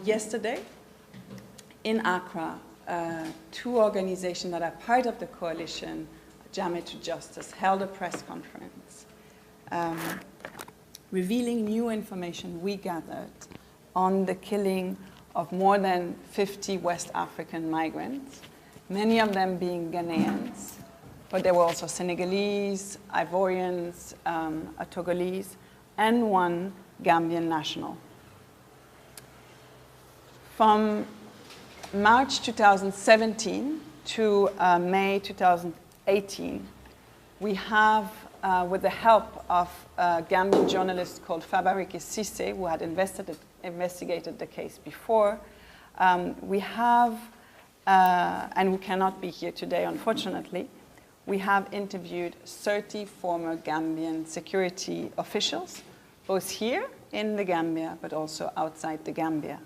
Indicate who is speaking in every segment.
Speaker 1: Yesterday, in Accra, two organizations that are part of the coalition, Jammeh to Justice, held a press conference revealing new information we gathered on the killing of more than 50 West African migrants, many of them being Ghanaians, but there were also Senegalese, Ivorians, a Togolese, and one Gambian national. From March 2017 to May 2018, we have, with the help of a Gambian journalist called Fabariki Cissé, who had investigated the case before, we have, and who cannot be here today, unfortunately, we have interviewed 30 former Gambian security officials, both here in the Gambia, but also outside the Gambia.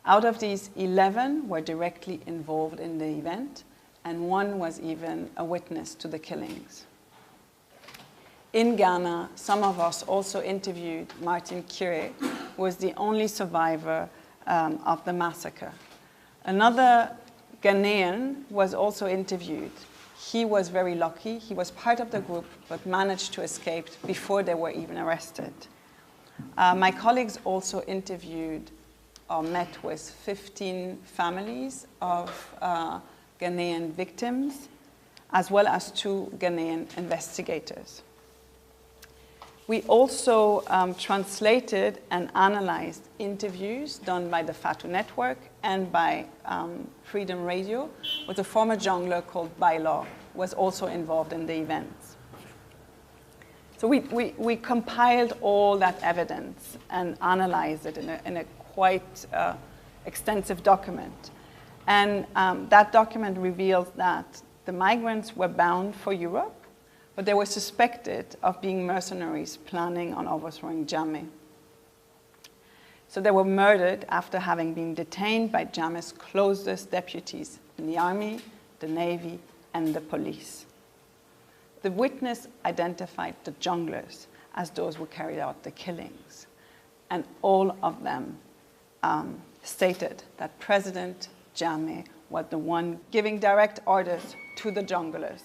Speaker 1: Out of these, 11 were directly involved in the event, and one was even a witness to the killings. In Ghana, some of us also interviewed Martin Kire, who was the only survivor of the massacre. Another Ghanaian was also interviewed. He was very lucky. He was part of the group, but managed to escape before they were even arrested. My colleagues also interviewed or met with 15 families of Ghanaian victims, as well as 2 Ghanaian investigators. We also translated and analyzed interviews done by the FATU Network and by Freedom Radio with a former jungler called Bailo, who was also involved in the events. So we compiled all that evidence and analyzed it in a quite extensive document. And that document reveals that the migrants were bound for Europe, but they were suspected of being mercenaries planning on overthrowing Jammeh. So they were murdered after having been detained by Jammeh's closest deputies in the army, the navy, and the police. The witness identified the junglers as those who carried out the killings, and all of them stated that President Jammeh was the one giving direct orders to the junglers.